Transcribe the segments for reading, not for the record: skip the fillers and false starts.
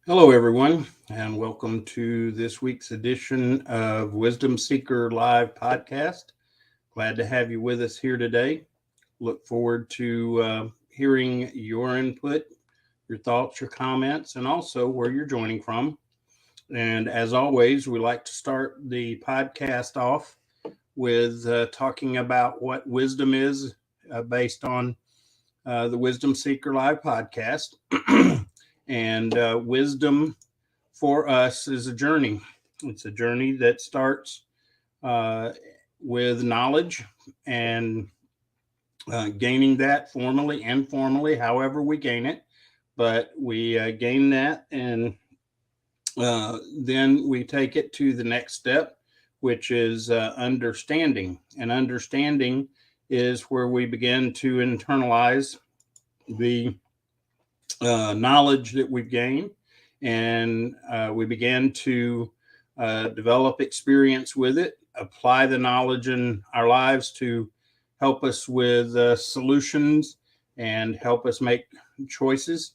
Hello, everyone, and welcome to this week's edition of Wisdom Seeker Live podcast. Glad to have you with us here today. Look forward to hearing your input, your thoughts, your comments, and also where you're joining from. And as always, we like to start the podcast off with talking about what wisdom is based on the Wisdom Seeker Live podcast. And wisdom for us is a journey. It's a journey that starts uh, with knowledge and gaining that formally, informally, however we gain it. But we gain that, and then we take it to the next step, which is understanding. And understanding is where we begin to internalize the knowledge that we've gained, and we began to develop experience with it, apply the knowledge in our lives to help us with solutions and help us make choices.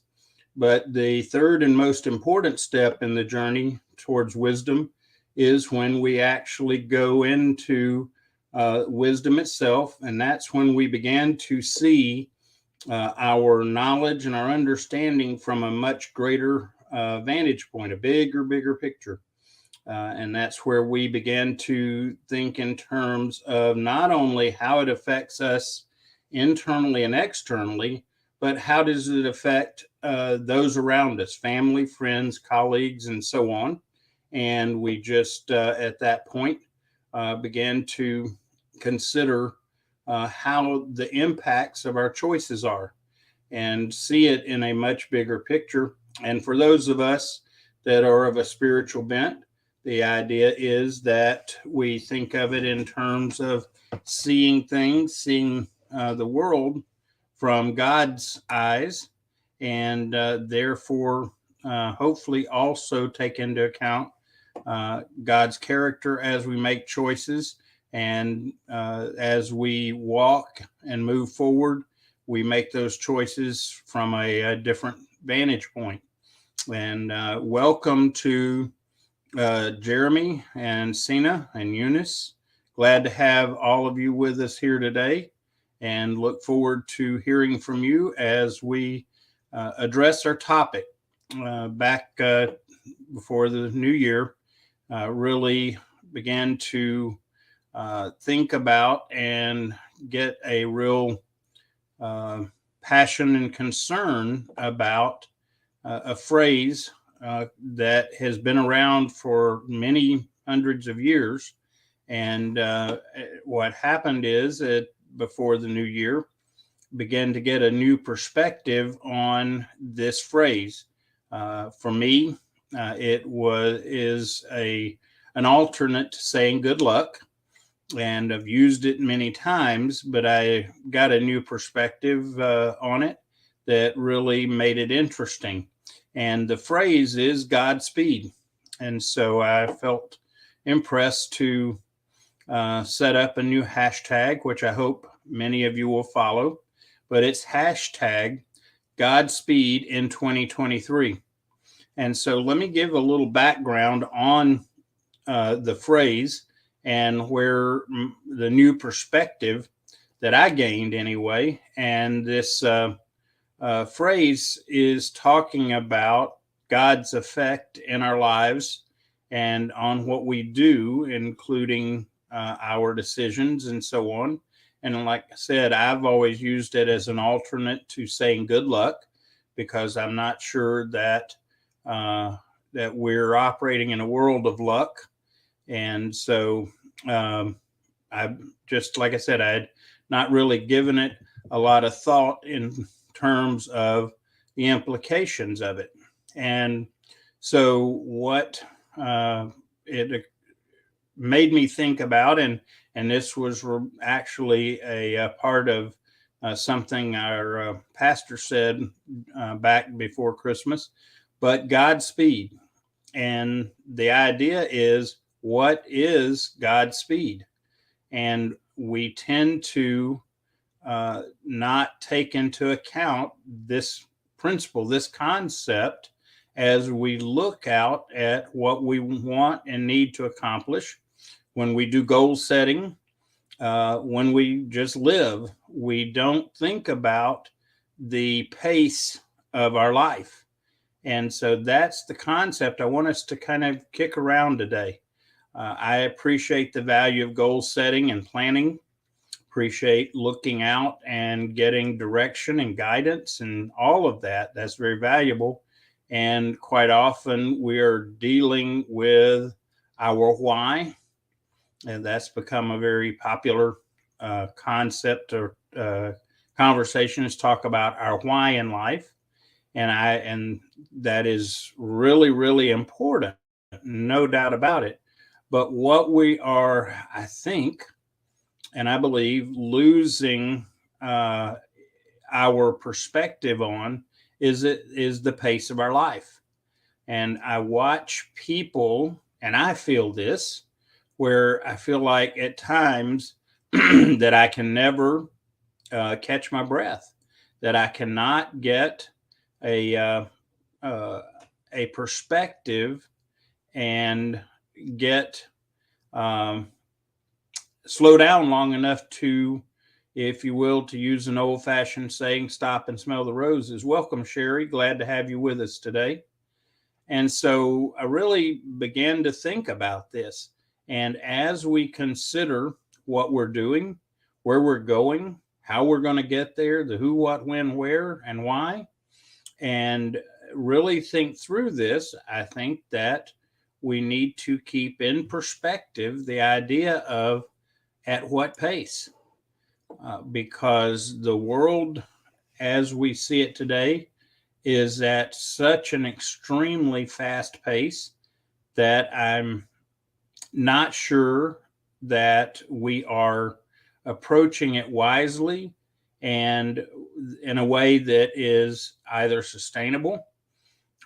But the third and most important step in the journey towards wisdom is when we actually go into wisdom itself, and that's when we began to see our knowledge and our understanding from a much greater vantage point, a bigger picture. And that's where we began to think in terms of not only how it affects us internally and externally, but how does it affect those around us, family, friends, colleagues, and so on. And we just, at that point, began to consider how the impacts of our choices are and see it in a much bigger picture. And for those of us that are of a spiritual bent, the idea is that we think of it in terms of seeing things, seeing the world from God's eyes, and therefore, hopefully, also take into account God's character as we make choices. And as we walk and move forward, we make those choices from a different vantage point. And welcome to Jeremy and Sina and Eunice. Glad to have all of you with us here today, and look forward to hearing from you as we address our topic. Back before the new year, really began to think about and get a real uh, passion and concern about a phrase that has been around for many hundreds of years. And what happened is that before the new year, began to get a new perspective on this phrase. For me, it was is a an alternate to saying good luck, and I've used it many times, but I got a new perspective on it that really made it interesting. And the phrase is Godspeed. And so I felt impressed to set up a new hashtag, which I hope many of you will follow. But it's hashtag Godspeed in 2023. And so let me give a little background on the phrase and where the new perspective that I gained anyway. And this phrase is talking about God's effect in our lives and on what we do, including our decisions and so on. And like I said, I've always used it as an alternate to saying good luck, because I'm not sure that that we're operating in a world of luck. And so I just, like I said, I had not really given it a lot of thought in terms of the implications of it. And so what it made me think about, and this was actually a part of something our pastor said back before Christmas, but Godspeed. And the idea is, what is Godspeed? And we tend to not take into account this principle, this concept, as we look out at what we want and need to accomplish. When we do goal setting, when we just live, we don't think about the pace of our life. And so that's the concept I want us to kind of kick around today. I appreciate the value of goal setting and planning, appreciate looking out and getting direction and guidance and all of that. That's very valuable. And quite often we are dealing with our why, and that's become a very popular concept or conversation, is talk about our why in life. And that is really, really important, no doubt about it. But what we are, I think, and I believe, losing uh, our perspective on is the pace of our life. And I watch people, and I feel this, where I feel like at times that I can never catch my breath, that I cannot get a uh, a perspective and get um, slow down long enough to, if you will, to use an old fashioned saying, stop and smell the roses. Welcome, Sherry. Glad to have you with us today. And so I really began to think about this. And as we consider what we're doing, where we're going, how we're going to get there, the who, what, when, where, and why, and really think through this, I think that we need to keep in perspective the idea of at what pace, because the world as we see it today is at such an extremely fast pace that I'm not sure that we are approaching it wisely and in a way that is either sustainable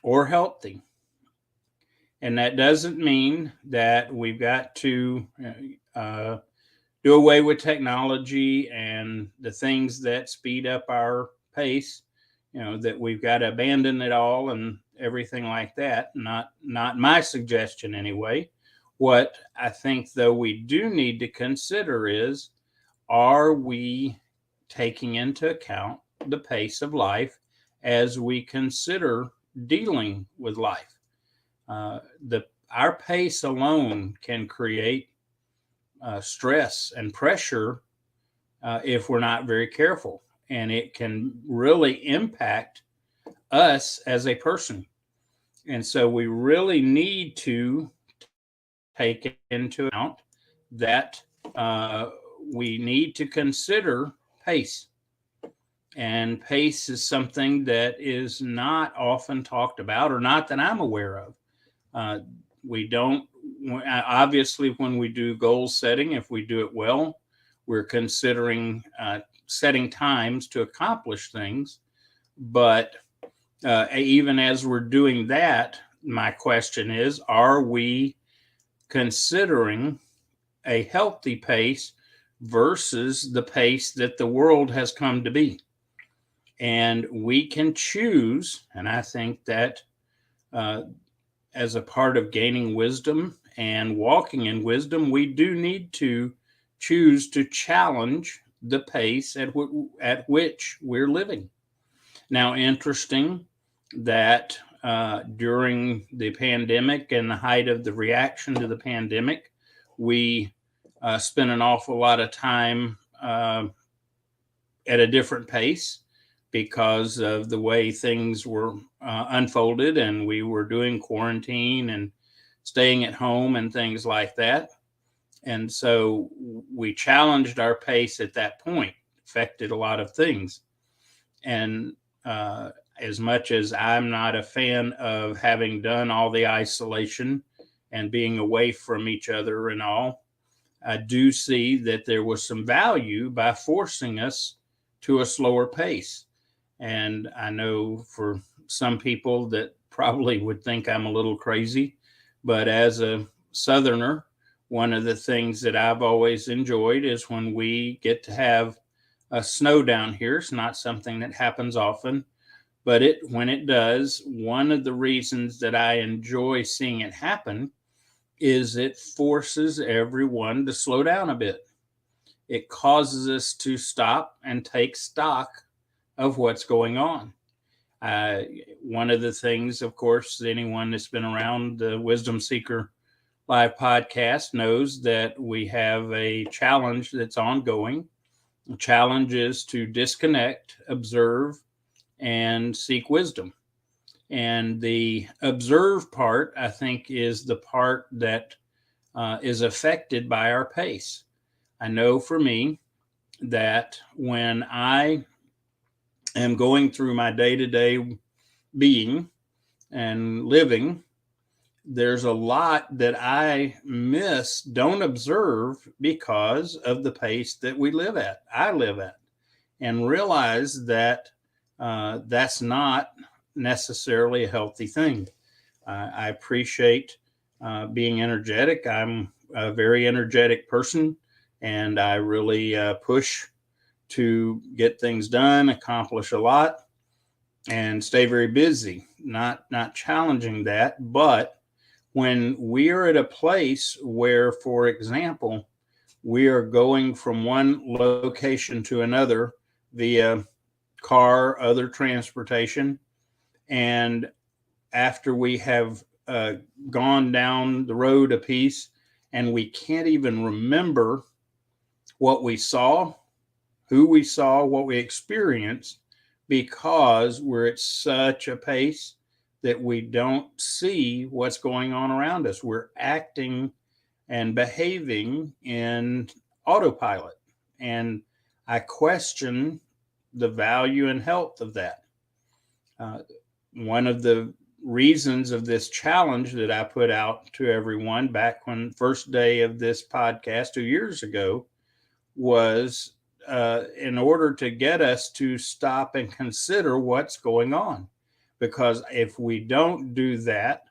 or healthy. And that doesn't mean that we've got to uh, do away with technology and the things that speed up our pace, that we've got to abandon it all and everything like that. Not my suggestion anyway. What I think, though, we do need to consider is, are we taking into account the pace of life as we consider dealing with life? The Our pace alone can create stress and pressure if we're not very careful, and it can really impact us as a person. And so we really need to take into account that we need to consider pace. And pace is something that is not often talked about, or not that I'm aware of. Uh, we don't, obviously, when we do goal setting, if we do it well, we're considering setting times to accomplish things. But even as we're doing that, my question is, are we considering a healthy pace versus the pace that the world has come to be? And we can choose, and I think that as a part of gaining wisdom and walking in wisdom, we do need to choose to challenge the pace at which we're living. Now, interesting that during the pandemic and the height of the reaction to the pandemic, we spent an awful lot of time at a different pace because of the way things were unfolded, and we were doing quarantine and staying at home and things like that. And so we challenged our pace at that point, affected a lot of things. And as much as I'm not a fan of having done all the isolation and being away from each other and all, I do see that there was some value by forcing us to a slower pace. And I know for some people that probably would think I'm a little crazy, but as a Southerner, one of the things that I've always enjoyed is when we get to have snow down here. It's not something that happens often, But when it does, one of the reasons that I enjoy seeing it happen is it forces everyone to slow down a bit. It causes us to stop and take stock of what's going on. Uh, One of the things, of course, anyone that's been around the Wisdom Seeker Live podcast knows that we have a challenge that's ongoing. The challenge is to disconnect, observe, and seek wisdom. And the observe part, I think, is the part that is affected by our pace. I know for me that when I am going through my day to day being and living, there's a lot that I miss, don't observe because of the pace that I live at, and realize that that's not necessarily a healthy thing. I appreciate being energetic. I'm a very energetic person, and I really push to get things done, accomplish a lot, and stay very busy. Not challenging that, but when we are at a place where, for example, we are going from one location to another via car, other transportation, and after we have gone down the road a piece and we can't even remember what we saw, who we saw, what we experienced, because we're at such a pace that we don't see what's going on around us. We're acting and behaving in autopilot. And I question the value and health of that. One of the reasons of this challenge that I put out to everyone back when first day of this podcast 2 years ago was in order to get us to stop and consider what's going on. Because if we don't do that,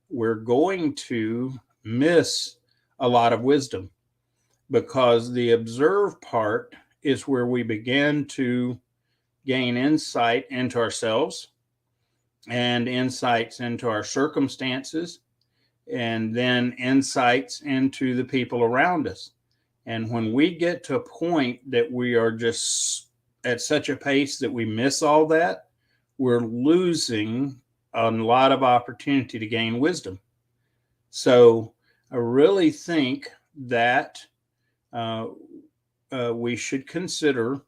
we're going to miss a lot of wisdom, because the observe part is where we begin to gain insight into ourselves and insights into our circumstances, and then insights into the people around us. And when we get to a point that we are just at such a pace that we miss all that, we're losing a lot of opportunity to gain wisdom. So I really think that we should consider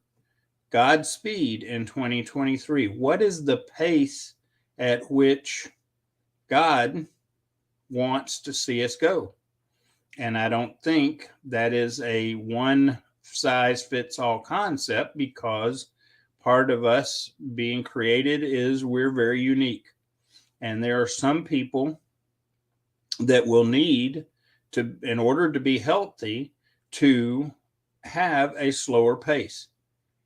God's speed in 2023. What is the pace at which God wants to see us go? And I don't think that is a one size fits all concept, because part of us being created is we're very unique. And there are some people that will need to, in order to be healthy, to have a slower pace.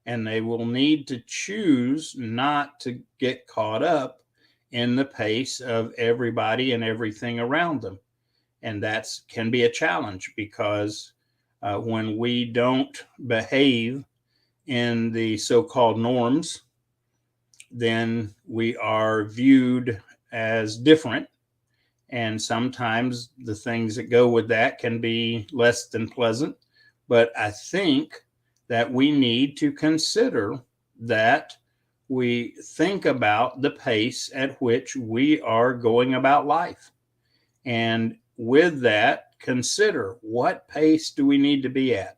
And they will need to choose not to get caught up in the pace of everybody and everything around them. And that can be a challenge, because when we don't behave in the so-called norms, then we are viewed as different. And sometimes the things that go with that can be less than pleasant. But I think that we need to consider that we think about the pace at which we are going about life. And with that, consider, what pace do we need to be at?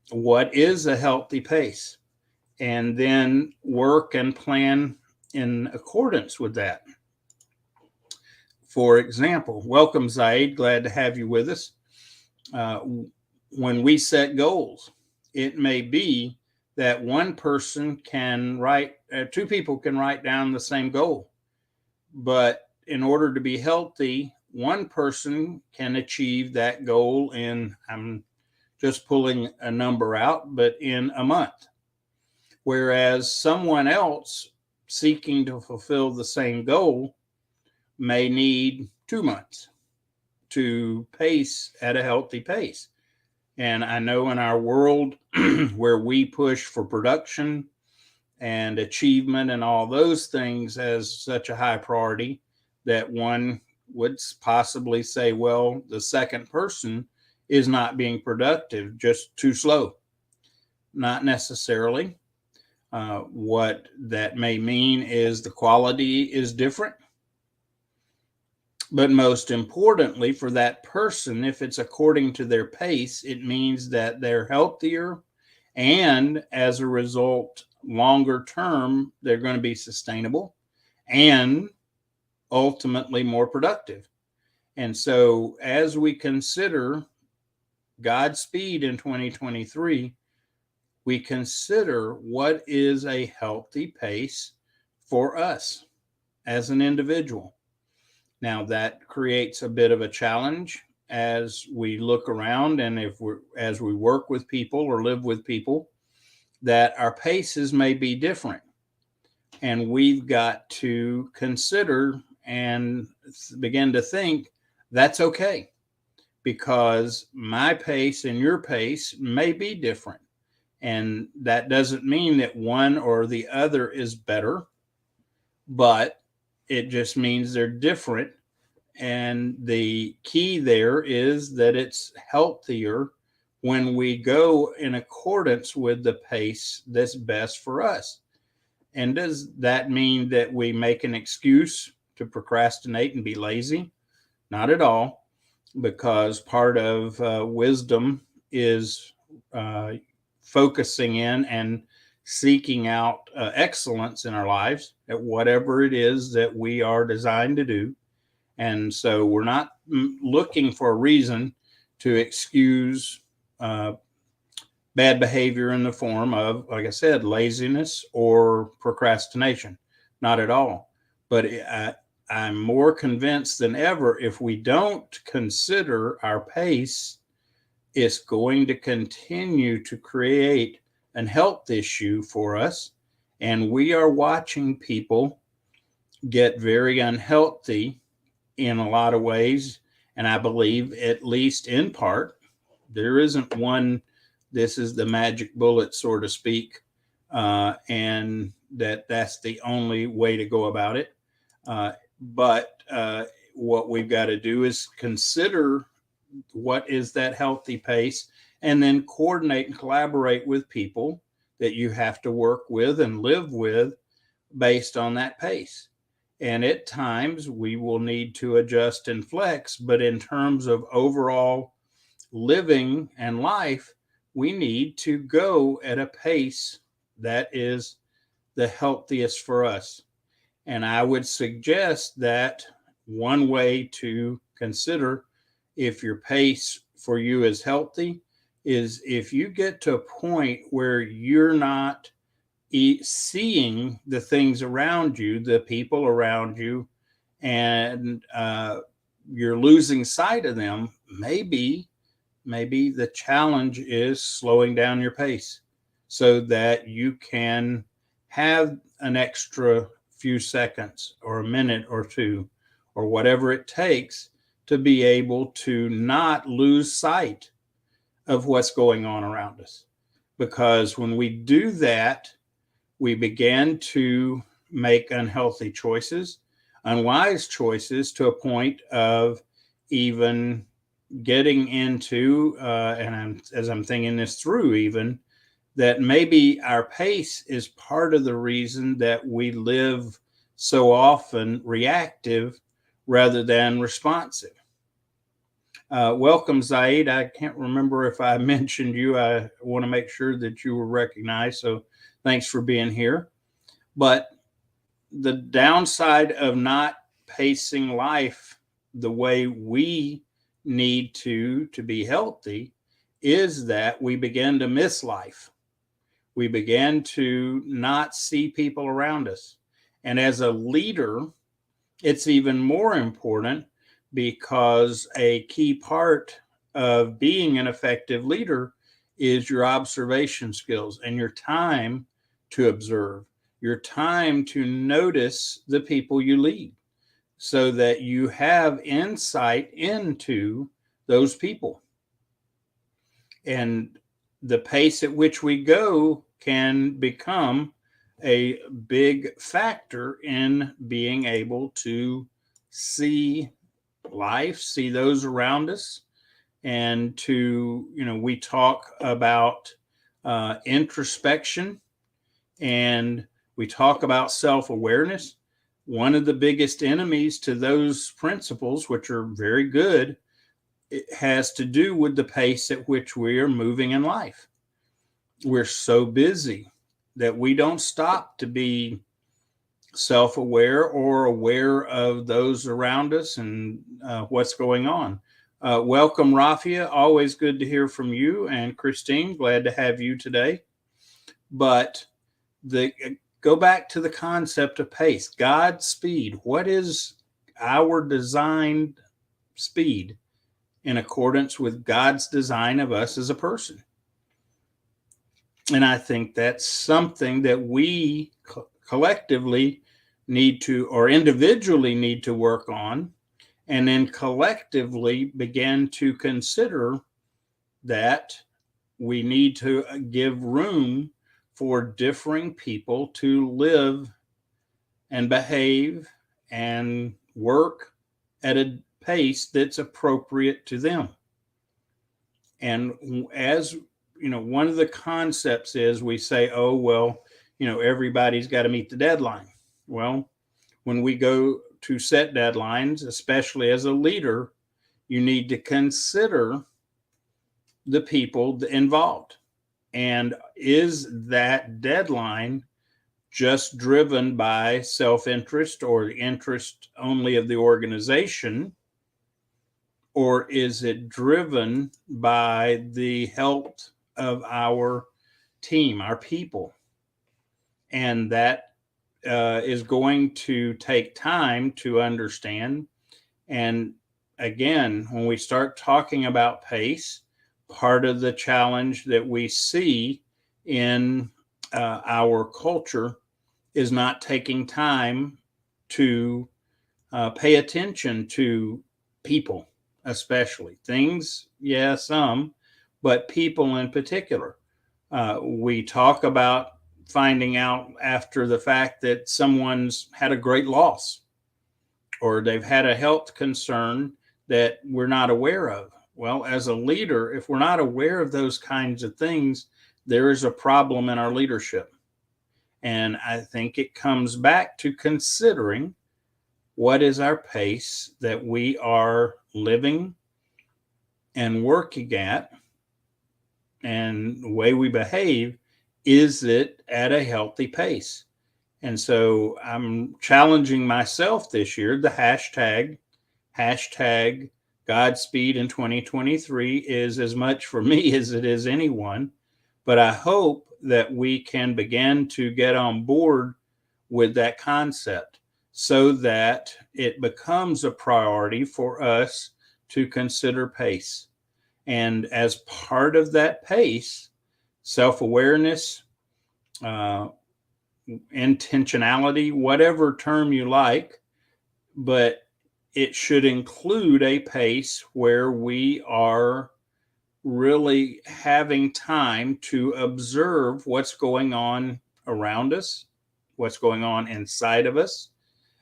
What is a healthy pace? And then work and plan in accordance with that. For example, welcome, Zaid. Glad to have you with us. When we set goals, it may be that one person can write, two people can write down the same goal. But in order to be healthy, one person can achieve that goal in, I'm just pulling a number out, but in a month. Whereas someone else seeking to fulfill the same goal may need 2 months to pace at a healthy pace. And I know in our world where we push for production and achievement and all those things as such a high priority that one would possibly say, well, the second person is not being productive, just too slow. Not necessarily. What that may mean is the quality is different. But most importantly, for that person, if it's according to their pace, it means that they're healthier. And as a result, longer term, they're going to be sustainable and ultimately more productive. And so, as we consider Godspeed in 2023, we consider what is a healthy pace for us as an individual. Now, that creates a bit of a challenge as we look around, and as we work with people or live with people, that our paces may be different. And we've got to consider and begin to think that's okay, because my pace and your pace may be different. And that doesn't mean that one or the other is better, but it just means they're different. And the key there is that it's healthier when we go in accordance with the pace that's best for us. And does that mean that we make an excuse to procrastinate and be lazy? Not at all, because part of wisdom is focusing in and seeking out excellence in our lives at whatever it is that we are designed to do. And so we're not looking for a reason to excuse bad behavior in the form of, like I said, laziness or procrastination. Not at all. But I'm more convinced than ever, if we don't consider our pace, it's going to continue to create a health issue for us. And we are watching people get very unhealthy in a lot of ways. And I believe, at least in part, there isn't one, this is the magic bullet, so to speak, and that's the only way to go about it. But what we've got to do is consider what is that healthy pace, and then coordinate and collaborate with people that you have to work with and live with based on that pace. And at times we will need to adjust and flex, but in terms of overall living and life, we need to go at a pace that is the healthiest for us. And I would suggest that one way to consider if your pace for you is healthy is if you get to a point where you're not seeing the things around you, the people around you, and you're losing sight of them. Maybe the challenge is slowing down your pace so that you can have an extra few seconds or a minute or two or whatever it takes to be able to not lose sight of what's going on around us. Because when we do that, we begin to make unhealthy choices, unwise choices, to a point of even getting into, as I'm thinking this through, even that maybe our pace is part of the reason that we live so often reactive rather than responsive. Welcome, Zaid. I can't remember if I mentioned you. I want to make sure that you were recognized. So thanks for being here. But the downside of not pacing life the way we need to be healthy is that we begin to miss life. We begin to not see people around us. And as a leader, it's even more important, because a key part of being an effective leader is your observation skills and your time to observe, your time to notice the people you lead, so that you have insight into those people. And the pace at which we go can become a big factor in being able to see life, see those around us, and to, we talk about introspection, and we talk about self-awareness. One of the biggest enemies to those principles, which are very good, it has to do with the pace at which we are moving in life. We're so busy that we don't stop to be self-aware or aware of those around us and what's going on. Welcome, Rafia. Always good to hear from you. And Christine, glad to have you today. But go back to the concept of pace, God's speed. What is our designed speed in accordance with God's design of us as a person? And I think that's something that we collectively need to, or individually need to work on, and then collectively begin to consider that we need to give room for differing people to live and behave and work at a pace that's appropriate to them. And as one of the concepts is we say, oh, well, everybody's got to meet the deadline. Well, when we go to set deadlines, especially as a leader, you need to consider the people involved. And is that deadline just driven by self-interest or the interest only of the organization? Or is it driven by the health of our team, our people? And that is going to take time to understand. And again, when we start talking about pace, part of the challenge that we see in our culture is not taking time to pay attention to people, especially things, yeah, some, but people in particular. We talk about finding out after the fact that someone's had a great loss or they've had a health concern that we're not aware of. Well, as a leader, if we're not aware of those kinds of things, there is a problem in our leadership. And I think it comes back to considering what is our pace that we are living and working at, and the way we behave, is it at a healthy pace? And so I'm challenging myself this year. The hashtag Godspeed in 2023 is as much for me as it is anyone. But I hope that we can begin to get on board with that concept so that it becomes a priority for us to consider pace. And as part of that pace, self-awareness, intentionality, whatever term you like, but it should include a pace where we are really having time to observe what's going on around us, what's going on inside of us,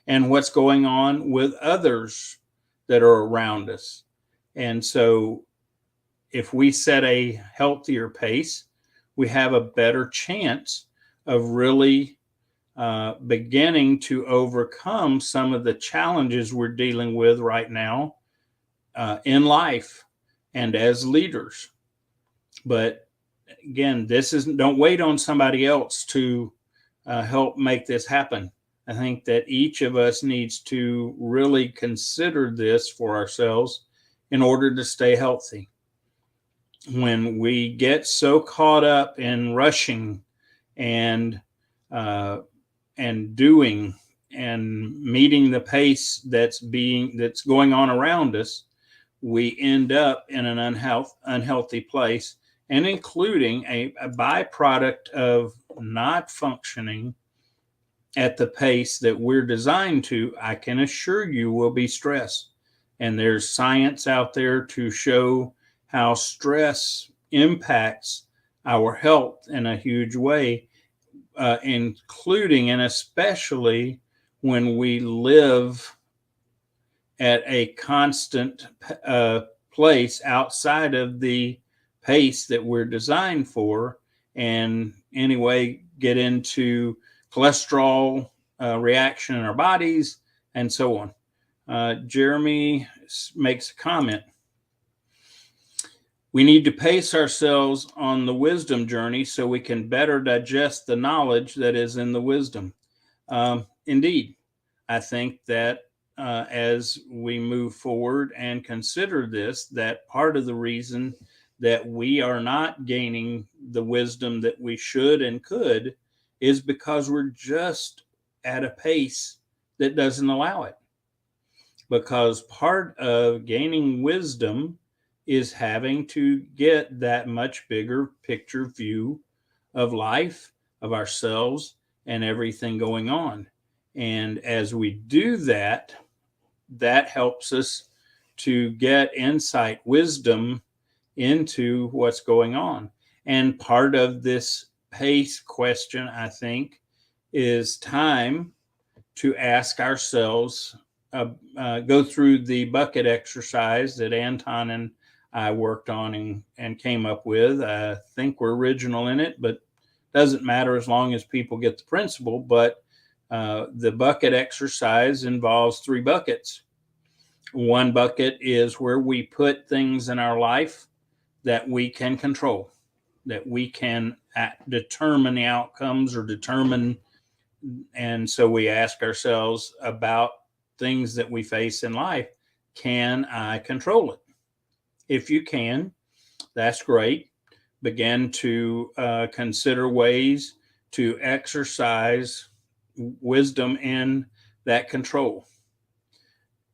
and what's going on with others that are around us. And so if we set a healthier pace, we have a better chance of really beginning to overcome some of the challenges we're dealing with right now in life and as leaders. But again, don't wait on somebody else to help make this happen. I think that each of us needs to really consider this for ourselves in order to stay healthy. When we get so caught up in rushing and doing and meeting the pace that's going on around us, we end up in an unhealthy place, and including a byproduct of not functioning at the pace that we're designed to, I can assure you, will be stress. And there's science out there to show how stress impacts our health in a huge way. including and especially when we live at a constant place outside of the pace that we're designed for, and anyway, get into cholesterol reaction in our bodies and so on. Jeremy makes a comment. We need to pace ourselves on the wisdom journey so we can better digest the knowledge that is in the wisdom. Indeed, I think that as we move forward and consider this, that part of the reason that we are not gaining the wisdom that we should and could is because we're just at a pace that doesn't allow it. Because part of gaining wisdom is having to get that much bigger picture view of life, of ourselves, and everything going on. And as we do that, that helps us to get insight, wisdom into what's going on. And part of this pace question, I think, is time to ask ourselves, go through the bucket exercise that Anton and I worked on and came up with. I think we're original in it, but doesn't matter as long as people get the principle. But the bucket exercise involves 3 buckets. One bucket is where we put things in our life that we can control, that we can determine the outcomes or determine. And so we ask ourselves about things that we face in life. Can I control it? If you can, that's great. Begin to consider ways to exercise wisdom in that control.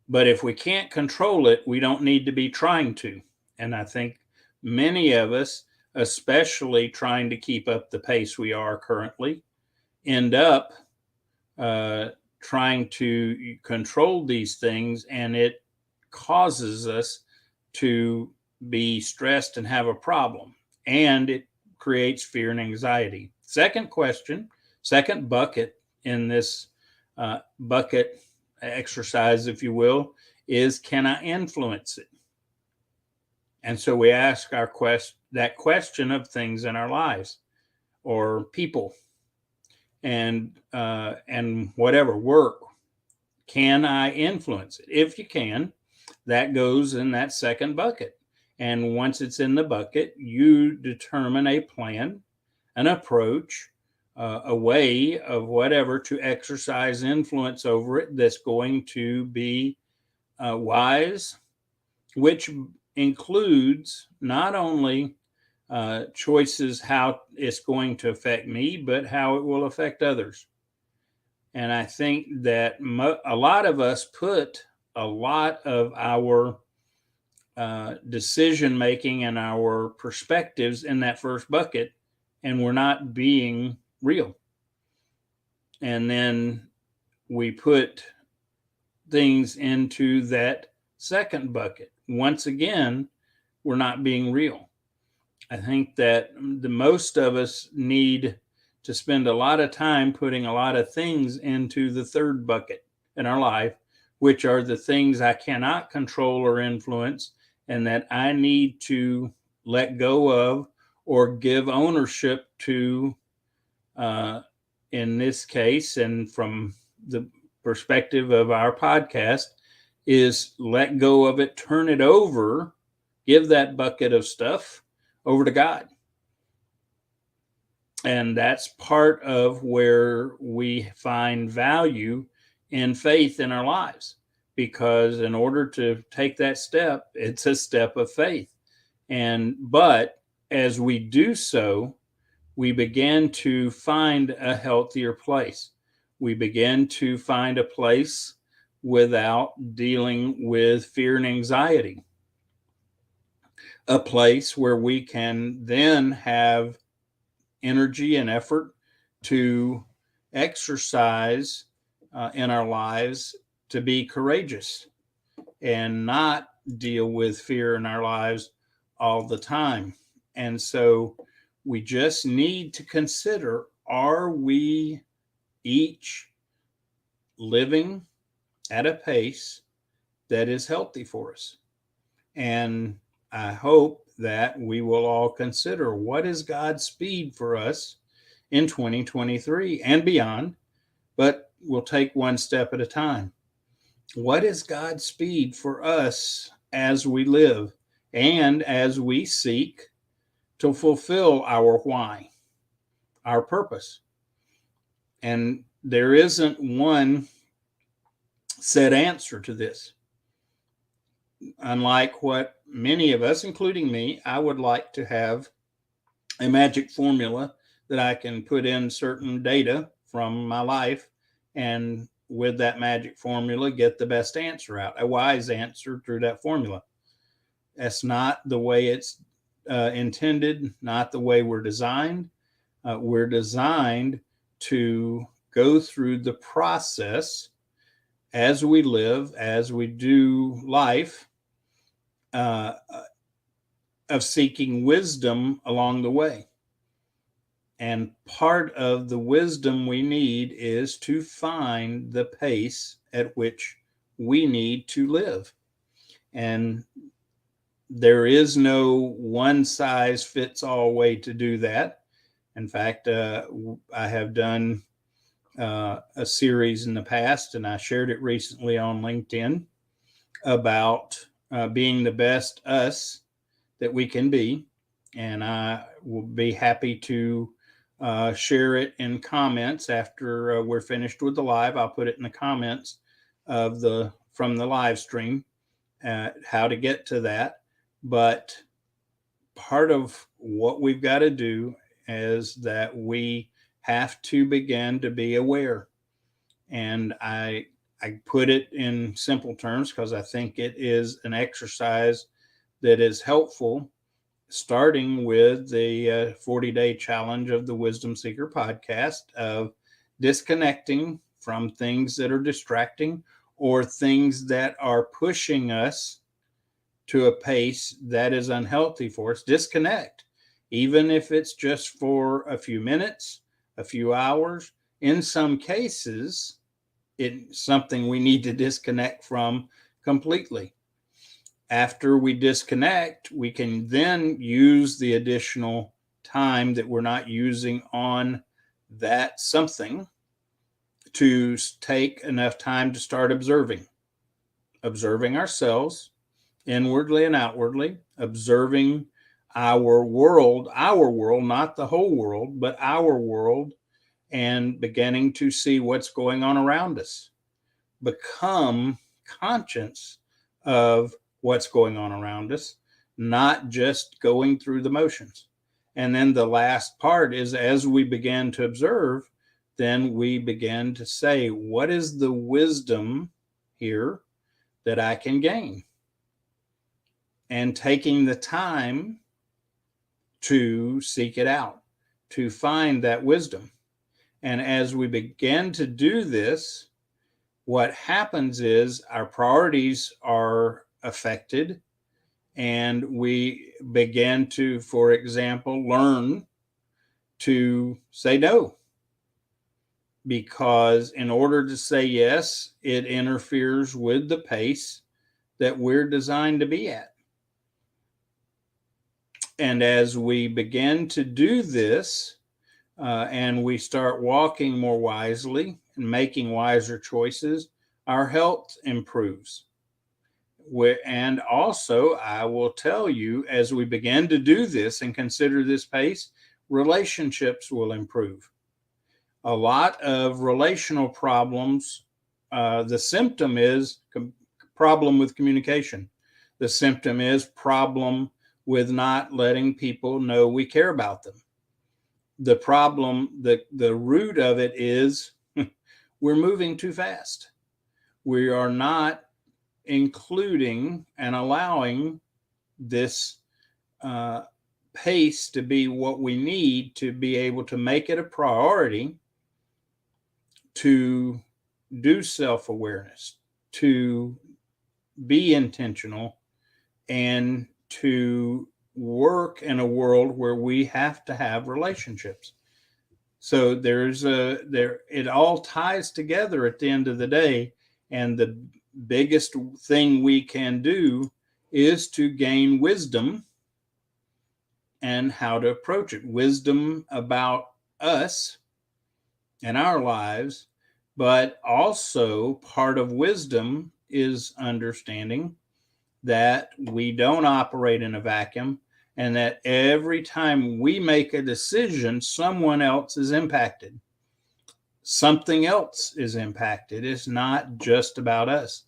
But if we can't control it, we don't need to be trying to. And I think many of us, especially trying to keep up the pace we are currently, end up trying to control these things, and it causes us to be stressed and have a problem, and it creates fear and anxiety. Second question, second bucket in this bucket exercise, if you will, is can I influence it? And so we ask that question of things in our lives or people and whatever work. Can I influence it? If you can, that goes in that second bucket. And once it's in the bucket, you determine a plan, an approach, a way of whatever to exercise influence over it that's going to be wise, which includes not only choices how it's going to affect me, but how it will affect others. And I think that a lot of us put a lot of our decision making and our perspectives in that first bucket, and we're not being real. And then we put things into that second bucket. Once again, we're not being real. I think that the most of us need to spend a lot of time putting a lot of things into the third bucket in our life, which are the things I cannot control or influence, and that I need to let go of or give ownership to, in this case, and from the perspective of our podcast, is let go of it, turn it over, give that bucket of stuff over to God. And that's part of where we find value in faith in our lives, because in order to take that step, it's a step of faith. But as we do so, we begin to find a healthier place. We begin to find a place without dealing with fear and anxiety, a place where we can then have energy and effort to exercise in our lives to be courageous and not deal with fear in our lives all the time. And so we just need to consider are we each living at a pace that is healthy for us? And I hope that we will all consider, what is God's speed for us in 2023 and beyond, but we'll take one step at a time. What is God's speed for us as we live and as we seek to fulfill our why, our purpose? And there isn't one set answer to this. Unlike what many of us, including me, I would like to have a magic formula that I can put in certain data from my life, and with that magic formula, get the best answer out, a wise answer through that formula. That's not the way it's intended, not the way we're designed. We're designed to go through the process as we live, as we do life, of seeking wisdom along the way. And part of the wisdom we need is to find the pace at which we need to live. And there is no one size fits all way to do that. In fact, I have done a series in the past, and I shared it recently on LinkedIn about being the best us that we can be. And I will be happy to share it in comments after we're finished with the live. I'll put it in the comments from the live stream, how to get to that. But part of what we've got to do is that we have to begin to be aware. And I put it in simple terms because I think it is an exercise that is helpful, starting with the 40-day challenge of the Wisdom Seeker podcast, of disconnecting from things that are distracting or things that are pushing us to a pace that is unhealthy for us. Disconnect, even if it's just for a few minutes, a few hours. In some cases, it's something we need to disconnect from completely. After we disconnect, we can then use the additional time that we're not using on that something to take enough time to start observing ourselves inwardly and outwardly, observing our world, not the whole world, but our world, and beginning to see what's going on around us. Become conscious of what's going on around us, not just going through the motions. And then the last part is, as we begin to observe, then we begin to say, what is the wisdom here that I can gain? And taking the time to seek it out, to find that wisdom. And as we begin to do this, what happens is our priorities are affected, and we begin to, for example, learn to say no. Because in order to say yes, it interferes with the pace that we're designed to be at. And as we begin to do this, and we start walking more wisely and making wiser choices, our health improves. And also, I will tell you, as we begin to do this and consider this pace, relationships will improve. A lot of relational problems, the symptom is problem with communication. The symptom is problem with not letting people know we care about them. The problem, the root of it is we're moving too fast. We are not including and allowing this pace to be what we need to be able to make it a priority to do self-awareness, to be intentional, and to work in a world where we have to have relationships. So it all ties together at the end of the day. And the biggest thing we can do is to gain wisdom and how to approach it. Wisdom about us and our lives, but also part of wisdom is understanding that we don't operate in a vacuum and that every time we make a decision, someone else is impacted. Something else is impacted. It's not just about us.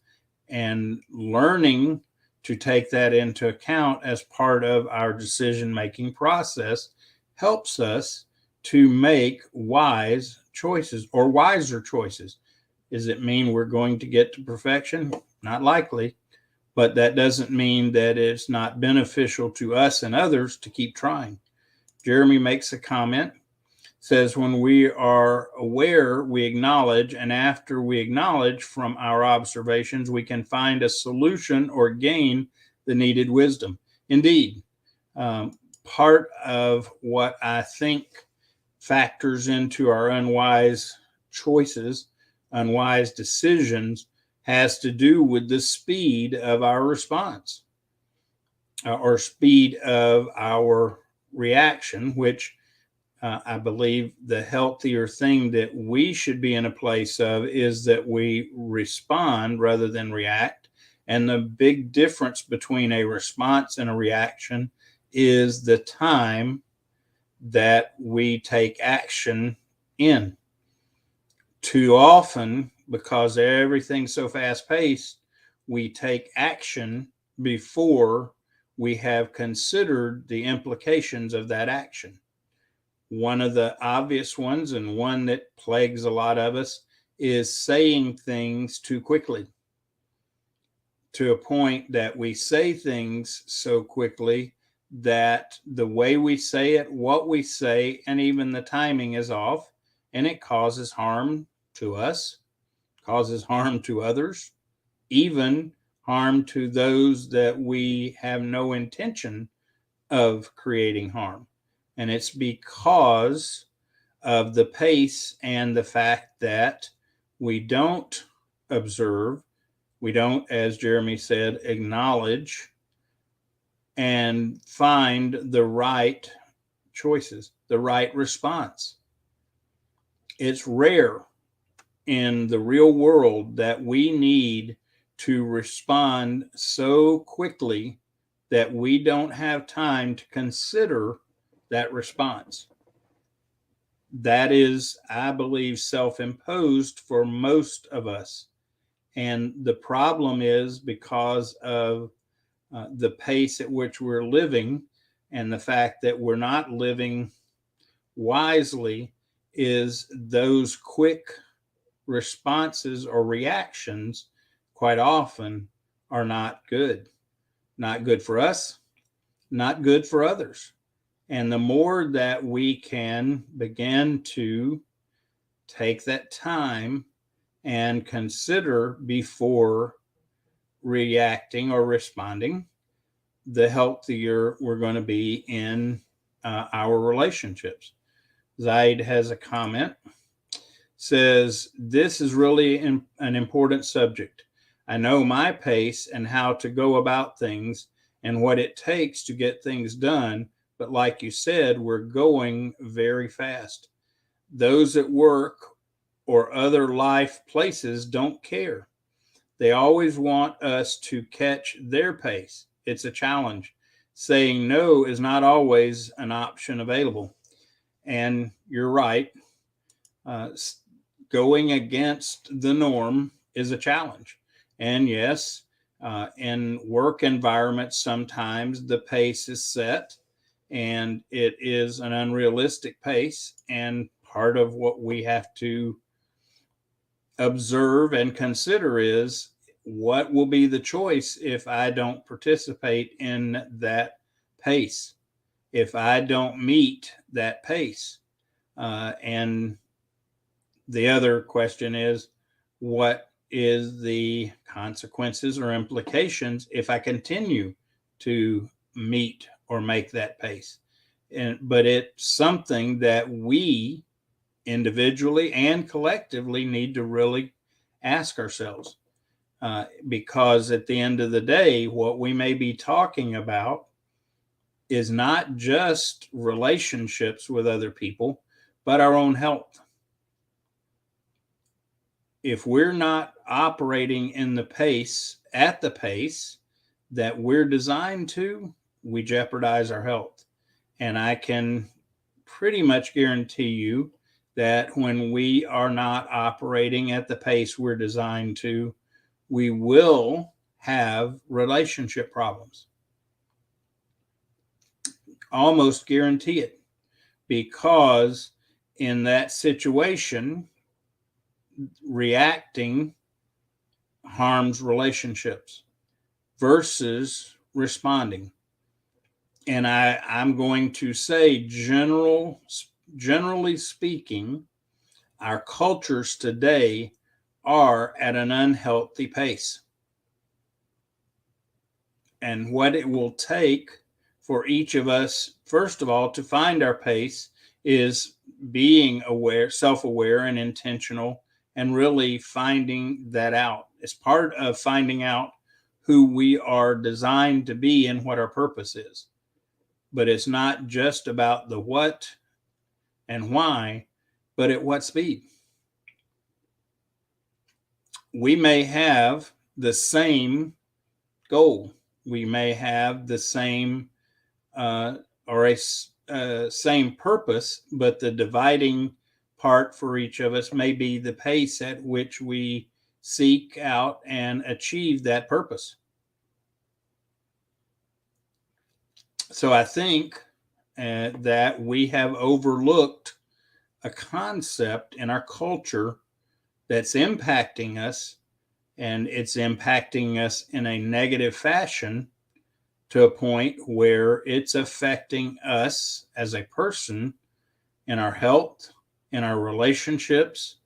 And learning to take that into account as part of our decision-making process helps us to make wise choices or wiser choices. Does it mean we're going to get to perfection? Not likely. But that doesn't mean that it's not beneficial to us and others to keep trying. Jeremy makes a comment, says, when we are aware, we acknowledge, and after we acknowledge from our observations, we can find a solution or gain the needed wisdom. Indeed, part of what I think factors into our unwise choices, unwise decisions, has to do with the speed of our response or speed of our reaction, which I believe the healthier thing that we should be in a place of is that we respond rather than react. And the big difference between a response and a reaction is the time that we take action in. Too often, because everything's so fast paced, we take action before we have considered the implications of that action. One of the obvious ones, and one that plagues a lot of us, is saying things too quickly, to a point that we say things so quickly that the way we say it, what we say, and even the timing is off, and it causes harm to us, causes harm to others, even harm to those that we have no intention of creating harm. And it's because of the pace and the fact that we don't observe, we don't, as Jeremy said, acknowledge and find the right choices, the right response. It's rare in the real world that we need to respond so quickly that we don't have time to consider that response. That is, I believe, self-imposed for most of us. And the problem is because of the pace at which we're living and the fact that we're not living wisely, is those quick responses or reactions quite often are not good. Not good for us, not good for others. And the more that we can begin to take that time and consider before reacting or responding, the healthier we're going to be in our relationships. Zaid has a comment, says, this is really an important subject. I know my pace and how to go about things and what it takes to get things done. But like you said, we're going very fast. Those at work or other life places don't care. They always want us to catch their pace. It's a challenge. Saying no is not always an option available. And you're right. Going against the norm is a challenge. And yes, in work environments, sometimes the pace is set and it is an unrealistic pace. And part of what we have to observe and consider is, what will be the choice if I don't participate in that pace, if I don't meet that pace? And the other question is, what is the consequences or implications if I continue to meet or make that pace? But it's something that we individually and collectively need to really ask ourselves. Because at the end of the day, what we may be talking about is not just relationships with other people, but our own health. If we're not operating in the pace, at the pace that we're designed to, we jeopardize our health. And I can pretty much guarantee you that when we are not operating at the pace we're designed to, we will have relationship problems. Almost guarantee it, because in that situation, reacting harms relationships versus responding. And I'm going to say, generally speaking, our cultures today are at an unhealthy pace. And what it will take for each of us, first of all, to find our pace is being aware, self-aware, and intentional, and really finding that out. It's part of finding out who we are designed to be and what our purpose is. But it's not just about the what and why, but at what speed. We may have the same goal. We may have the same same purpose, but the dividing part for each of us may be the pace at which we seek out and achieve that purpose. So I think that we have overlooked a concept in our culture that's impacting us, and it's impacting us in a negative fashion to a point where it's affecting us as a person in our health, in our relationships,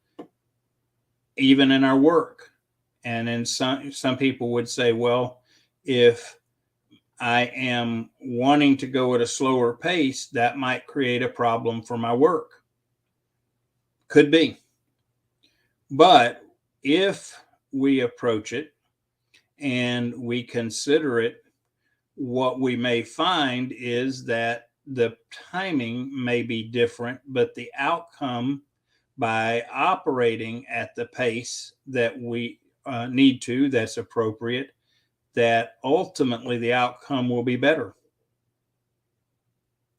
even in our work. And then some people would say, well, if I am wanting to go at a slower pace, that might create a problem for my work. Could be. But if we approach it and we consider it, what we may find is that the timing may be different, but the outcome, by operating at the pace that we need to, that's appropriate, that ultimately the outcome will be better.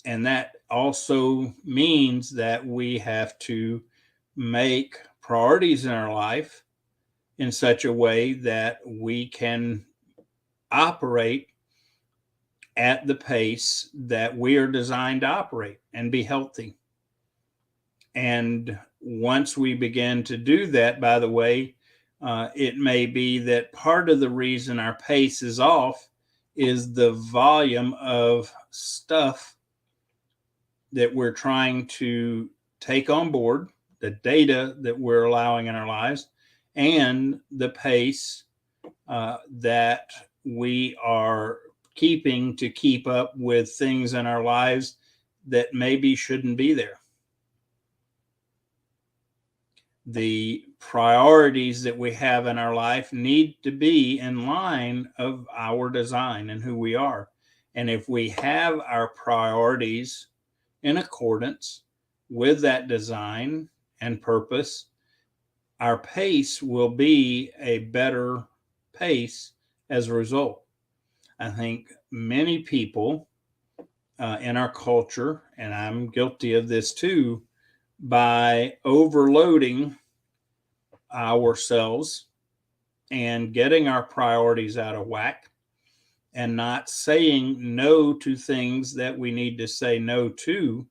And that also means that we have to make priorities in our life in such a way that we can operate at the pace that we are designed to operate and be healthy. And once we begin to do that, by the way, it may be that part of the reason our pace is off is the volume of stuff that we're trying to take on board, the data that we're allowing in our lives, and the pace that we are keeping to keep up with things in our lives that maybe shouldn't be there. The priorities that we have in our life need to be in line of our design and who we are. And if we have our priorities in accordance with that design and purpose, our pace will be a better pace as a result. I think many people in our culture, and I'm guilty of this too, by overloading ourselves and getting our priorities out of whack and not saying no to things that we need to say no to,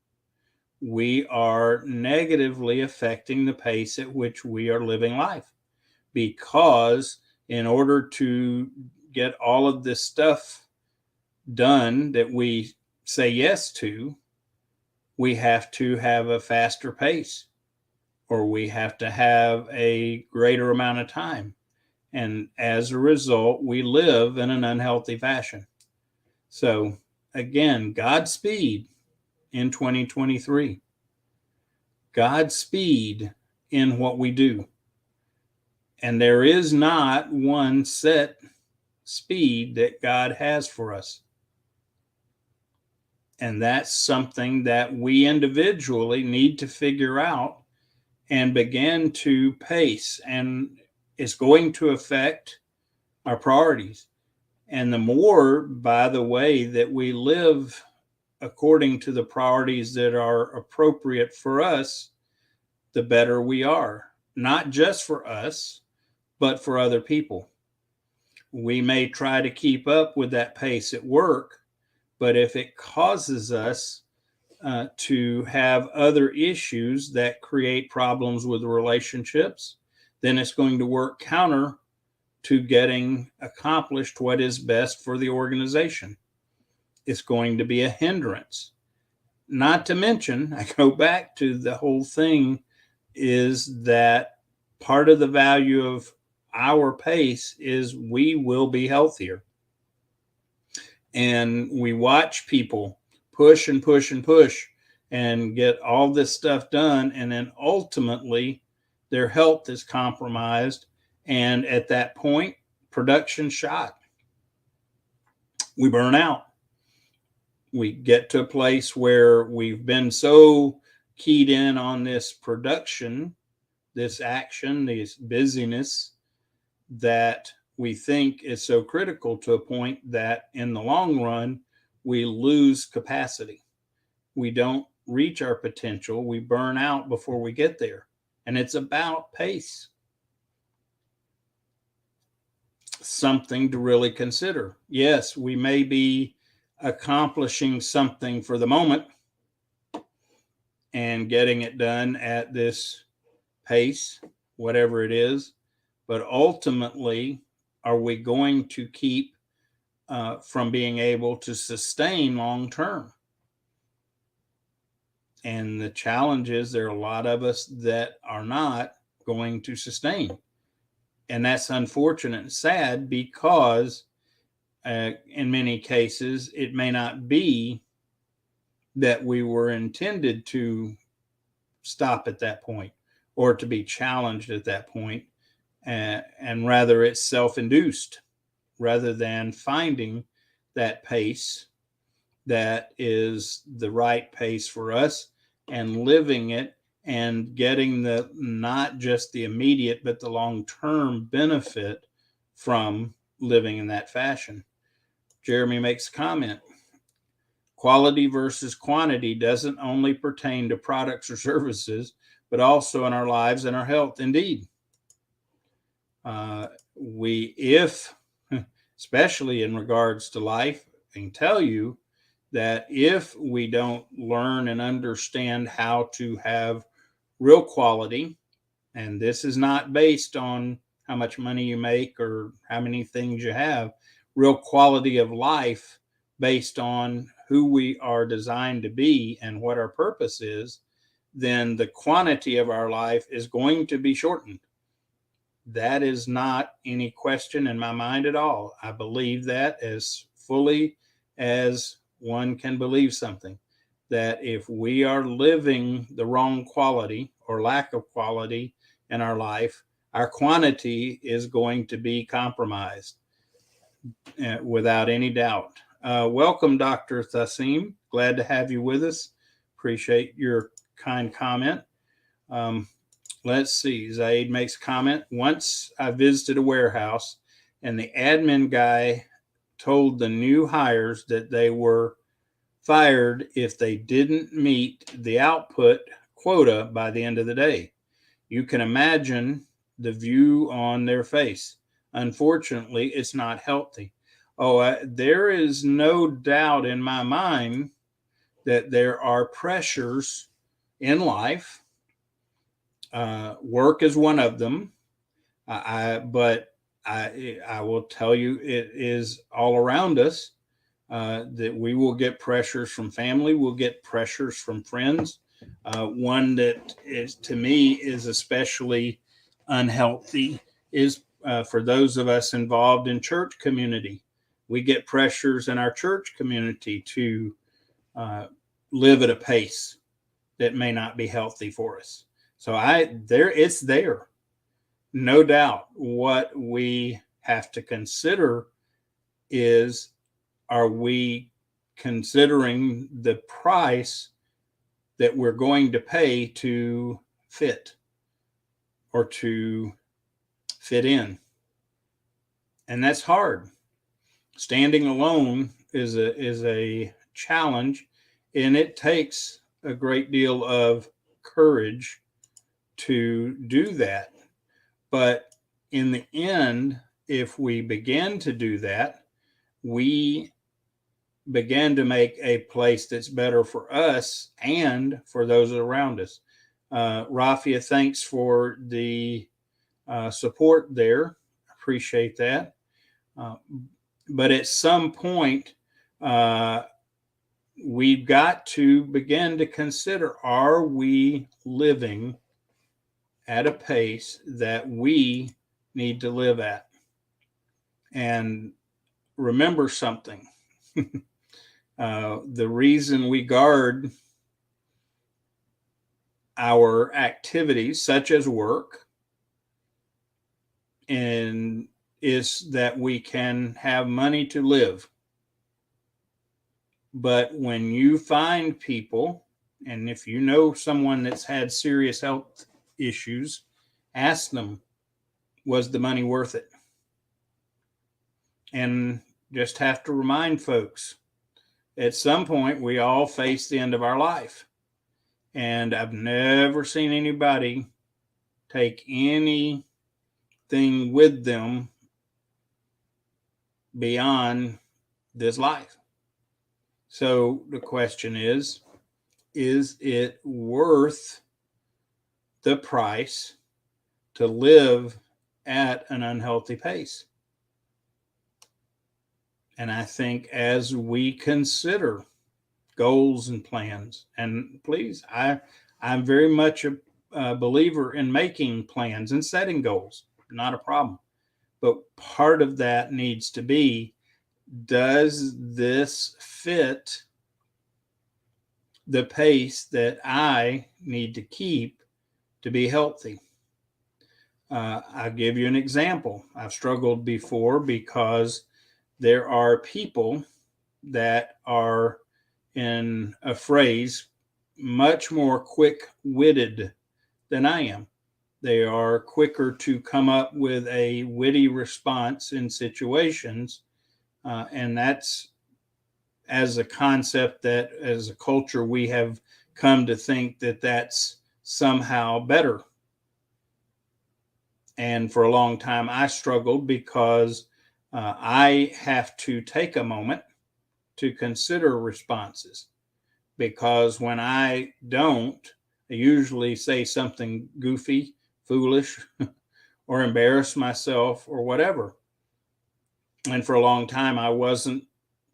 we are negatively affecting the pace at which we are living life. Because in order to get all of this stuff done that we say yes to, we have to have a faster pace, or we have to have a greater amount of time. And as a result, we live in an unhealthy fashion. So again, Godspeed in 2023. Godspeed in what we do. And there is not one set speed that God has for us. And that's something that we individually need to figure out and begin to pace. And it's going to affect our priorities. And the more, by the way, that we live according to the priorities that are appropriate for us, the better we are, not just for us, but for other people. We may try to keep up with that pace at work, but if it causes us to have other issues that create problems with relationships, then it's going to work counter to getting accomplished what is best for the organization. It's going to be a hindrance. Not to mention, I go back to the whole thing is that part of the value of our pace is we will be healthier. And we watch people push and push and push and get all this stuff done. And then ultimately their health is compromised. And at that point, production shot. We burn out. We get to a place where we've been so keyed in on this production, this action, this busyness, that we think is so critical to a point that in the long run, we lose capacity. We don't reach our potential. We burn out before we get there. And it's about pace. Something to really consider. Yes, we may be accomplishing something for the moment and getting it done at this pace, whatever it is, but ultimately, are we going to keep from being able to sustain long term? And the challenge is there are a lot of us that are not going to sustain. And that's unfortunate and sad because in many cases, it may not be that we were intended to stop at that point or to be challenged at that point. And rather it's self-induced rather than finding that pace that is the right pace for us and living it and getting the not just the immediate but the long-term benefit from living in that fashion. Jeremy makes a comment. Quality versus quantity doesn't only pertain to products or services, but also in our lives and our health. Indeed. Especially in regards to life, I can tell you that if we don't learn and understand how to have real quality, and this is not based on how much money you make or how many things you have, real quality of life based on who we are designed to be and what our purpose is, then the quantity of our life is going to be shortened. That is not any question in my mind at all. I believe that as fully as one can believe something, that if we are living the wrong quality or lack of quality in our life, our quantity is going to be compromised without any doubt. Welcome, Dr. Thasim. Glad to have you with us. Appreciate your kind comment. Let's see. Zaid makes a comment. Once I visited a warehouse and the admin guy told the new hires that they were fired if they didn't meet the output quota by the end of the day. You can imagine the view on their face. Unfortunately, it's not healthy. There is no doubt in my mind that there are pressures in life. Work is one of them. But I will tell you, it is all around us that we will get pressures from family. We'll get pressures from friends. One that is, to me, is especially unhealthy is for those of us involved in church community. We get pressures in our church community to live at a pace that may not be healthy for us. So it's there. No doubt. What we have to consider is, are we considering the price that we're going to pay to fit or to fit in? And that's hard. Standing alone is a challenge, and it takes a great deal of courage to do that. But in the end, if we begin to do that, we begin to make a place that's better for us and for those around us. Rafia, thanks for the support there. Appreciate that. But at some point, we've got to begin to consider, are we living at a pace that we need to live at? And remember something. The reason we guard our activities, such as work, and is that we can have money to live. But when you find people, and if you know someone that's had serious health issues, ask them, was the money worth it? And just have to remind folks, at some point, we all face the end of our life. And I've never seen anybody take anything with them beyond this life. So the question is it worth the price to live at an unhealthy pace? And I think as we consider goals and plans, and please, I'm very much a believer in making plans and setting goals, not a problem. But part of that needs to be, does this fit the pace that I need to keep to be healthy? I'll give you an example. I've struggled before because there are people that are, in a phrase, much more quick-witted than I am. They are quicker to come up with a witty response in situations. And that's, as a concept, that as a culture, we have come to think that that's somehow better. And for a long time, I struggled because I have to take a moment to consider responses. Because when I don't, I usually say something goofy, foolish, or embarrass myself or whatever. And for a long time, I wasn't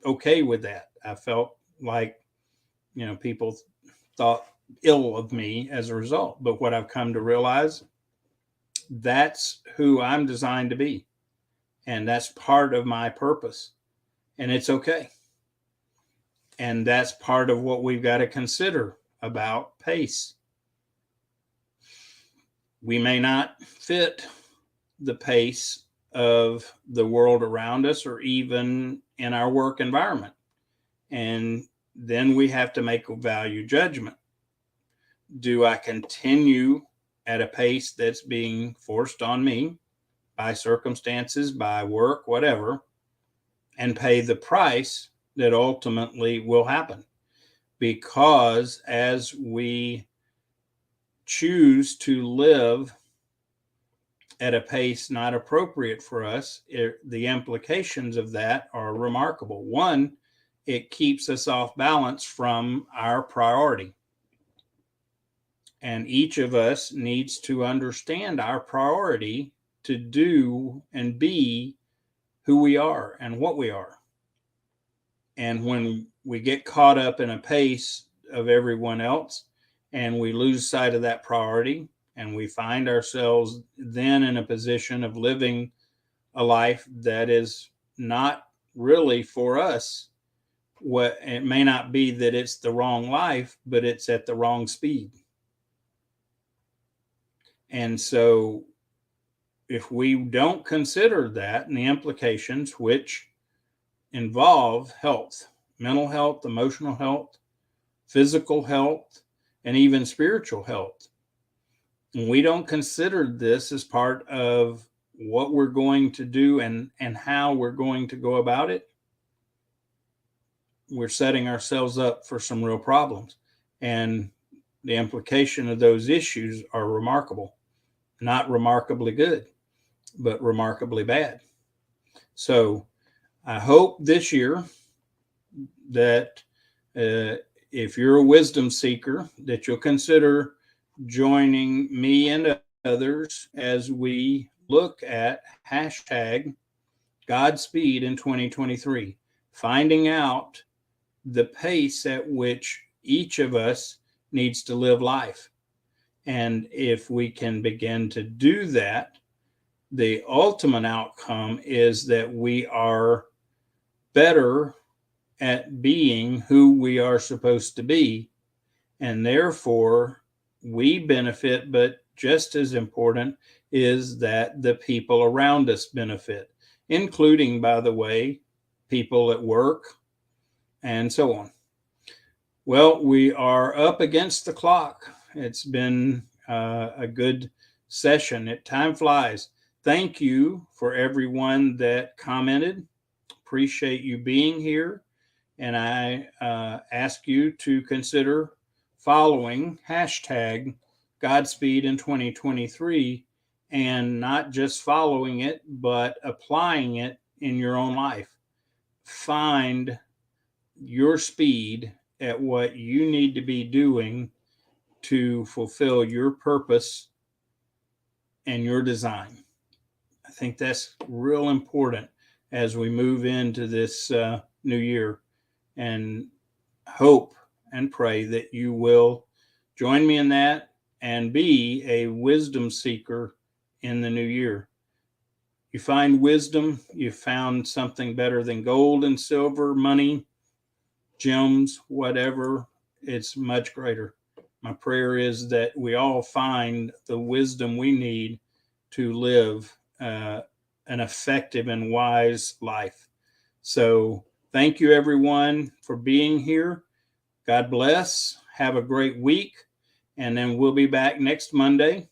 okay with that. I felt like, people thought ill of me as a result. But what I've come to realize, that's who I'm designed to be. And that's part of my purpose. And it's okay. And that's part of what we've got to consider about pace. We may not fit the pace of the world around us or even in our work environment. And then we have to make a value judgment. Do I continue at a pace that's being forced on me by circumstances, by work, whatever, and pay the price that ultimately will happen? Because as we choose to live at a pace not appropriate for us, the implications of that are remarkable. One, it keeps us off balance from our priority. And each of us needs to understand our priority to do and be who we are and what we are. And when we get caught up in a pace of everyone else and we lose sight of that priority, and we find ourselves then in a position of living a life that is not really for us, what it may not be that it's the wrong life, but it's at the wrong speed. And so if we don't consider that and the implications, which involve health, mental health, emotional health, physical health, and even spiritual health, and we don't consider this as part of what we're going to do and how we're going to go about it, we're setting ourselves up for some real problems. And the implication of those issues are remarkable. Not remarkably good, but remarkably bad. So I hope this year that if you're a wisdom seeker, that you'll consider joining me and others as we look at hashtag Godspeed in 2023, finding out the pace at which each of us needs to live life. And if we can begin to do that, the ultimate outcome is that we are better at being who we are supposed to be. And therefore, we benefit, but just as important is that the people around us benefit, including, by the way, people at work and so on. Well, we are up against the clock. It's been a good session. Time flies. Thank you for everyone that commented. Appreciate you being here. And I ask you to consider following hashtag Godspeed in 2023, and not just following it, but applying it in your own life. Find your speed at what you need to be doing to fulfill your purpose and your design. I think that's real important as we move into this new year, and hope and pray that you will join me in that and be a wisdom seeker in the new year. You find wisdom, you found something better than gold and silver, money, gems, whatever. It's much greater. My prayer is that we all find the wisdom we need to live an effective and wise life. So thank you, everyone, for being here. God bless. Have a great week. And then we'll be back next Monday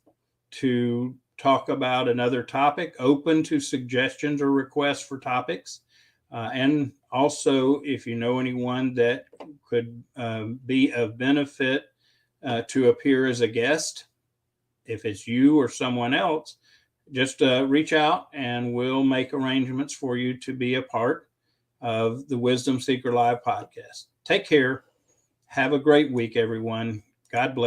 to talk about another topic, open to suggestions or requests for topics. And also, if you know anyone that could be of benefit to appear as a guest, if it's you or someone else, just reach out and we'll make arrangements for you to be a part of the Wisdom Seeker Live podcast. Take care. Have a great week, everyone. God bless.